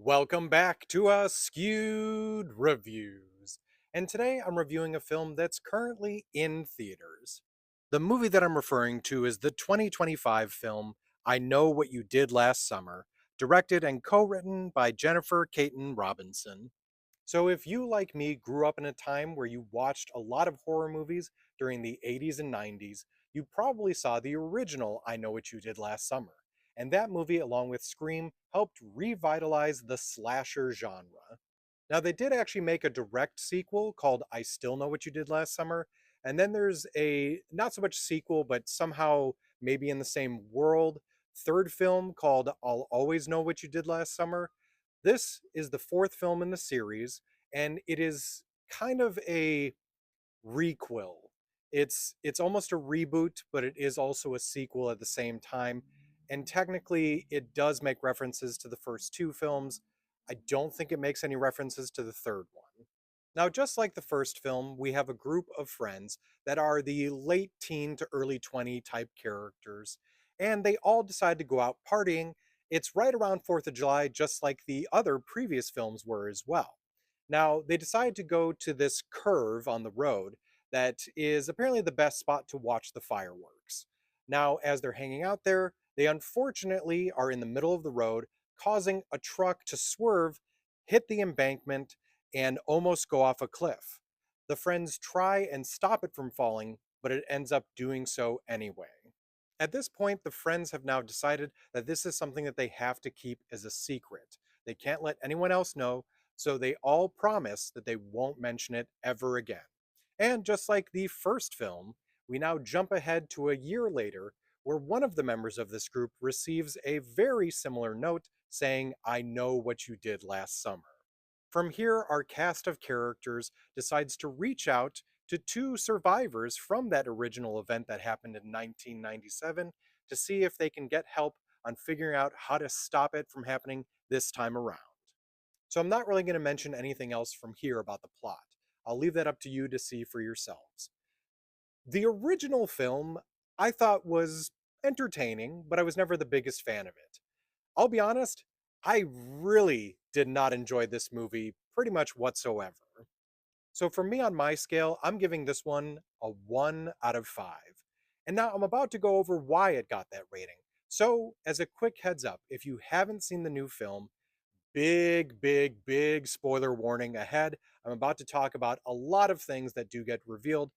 Welcome back to Askewed Reviews. And today I'm reviewing a film that's currently in theaters. The movie that I'm referring to is the 2025 film I Know What You Did Last Summer, directed and co-written by Jennifer Caton Robinson. So if you, like me, grew up in a time where you watched a lot of horror movies during the 80s and 90s, you probably saw the original I Know What You Did Last Summer. And that movie, along with Scream, helped revitalize the slasher genre. Now, they did actually make a direct sequel called I Still Know What You Did Last Summer. And then there's a not so much sequel, but somehow maybe in the same world, third film called I'll Always Know What You Did Last Summer. This is the fourth film in the series, and it is kind of a requel. It's almost a reboot, but it is also a sequel at the same time. And technically, it does make references to the first two films. I don't think it makes any references to the third one. Now, just like the first film, we have a group of friends that are the late teen to early 20 type characters, and they all decide to go out partying. It's right around 4th of July, just like the other previous films were as well. Now, they decide to go to this curve on the road that is apparently the best spot to watch the fireworks. Now, as they're hanging out there, they unfortunately are in the middle of the road, causing a truck to swerve, hit the embankment, and almost go off a cliff. The friends try and stop it from falling, but it ends up doing so anyway. At this point, the friends have now decided that this is something that they have to keep as a secret. They can't let anyone else know, so they all promise that they won't mention it ever again. And just like the first film, we now jump ahead to a year later, where one of the members of this group receives a very similar note saying, I know what you did last summer. From here, our cast of characters decides to reach out to two survivors from that original event that happened in 1997 to see if they can get help on figuring out how to stop it from happening this time around. So I'm not really going to mention anything else from here about the plot. I'll leave that up to you to see for yourselves. The original film I thought was entertaining, but I was never the biggest fan of it. I'll be honest, I really did not enjoy this movie pretty much whatsoever. So for me on my scale, I'm giving this one a 1 out of 5. And now I'm about to go over why it got that rating. So, as a quick heads up, if you haven't seen the new film, big spoiler warning ahead. I'm about to talk about a lot of things that do get revealed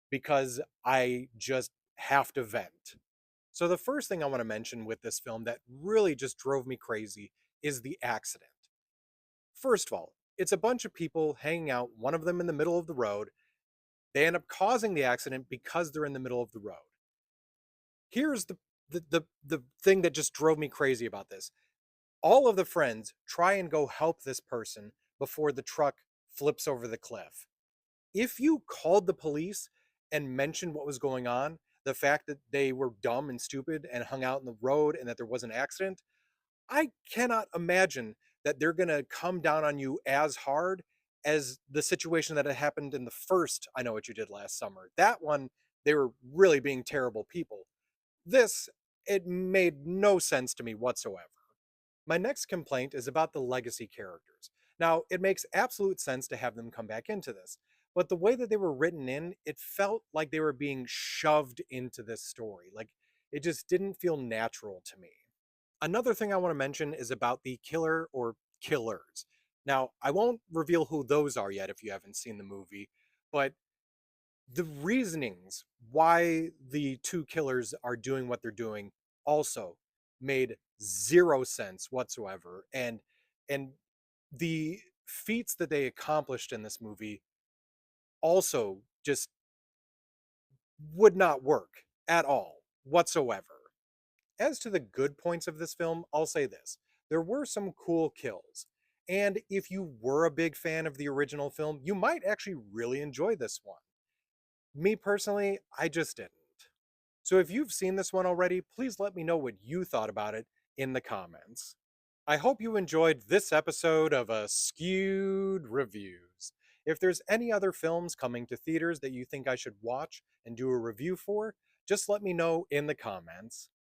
because I just have to vent. So, the first thing I want to mention with this film that really just drove me crazy is the accident. First of all, it's a bunch of people hanging out, one of them in the middle of the road. They end up causing the accident because they're in the middle of the road. Here's the thing that just drove me crazy about this. All of the friends try and go help this person before the truck flips over the cliff. If you called the police and mentioned what was going on, the fact that they were dumb and stupid and hung out in the road and that there was an accident, I cannot imagine that they're going to come down on you as hard as the situation that had happened in the first I Know What You Did Last Summer. That one, they were really being terrible people. This, it made no sense to me whatsoever. My next complaint is about the legacy characters. Now, it makes absolute sense to have them come back into this, but the way that they were written in, it felt like they were being shoved into this story. Like, it just didn't feel natural to me. Another thing I want to mention is about the killer or killers. Now, I won't reveal who those are yet if you haven't seen the movie, but the reasonings why the two killers are doing what they're doing also made zero sense whatsoever. And the feats that they accomplished in this movie also just would not work at all whatsoever. As to the good points of this film, I'll say this. There were some cool kills. And if you were a big fan of the original film, you might actually really enjoy this one. Me personally, I just didn't. So if you've seen this one already, please let me know what you thought about it in the comments. I hope you enjoyed this episode of Askewed Reviews. If there's any other films coming to theaters that you think I should watch and do a review for, just let me know in the comments.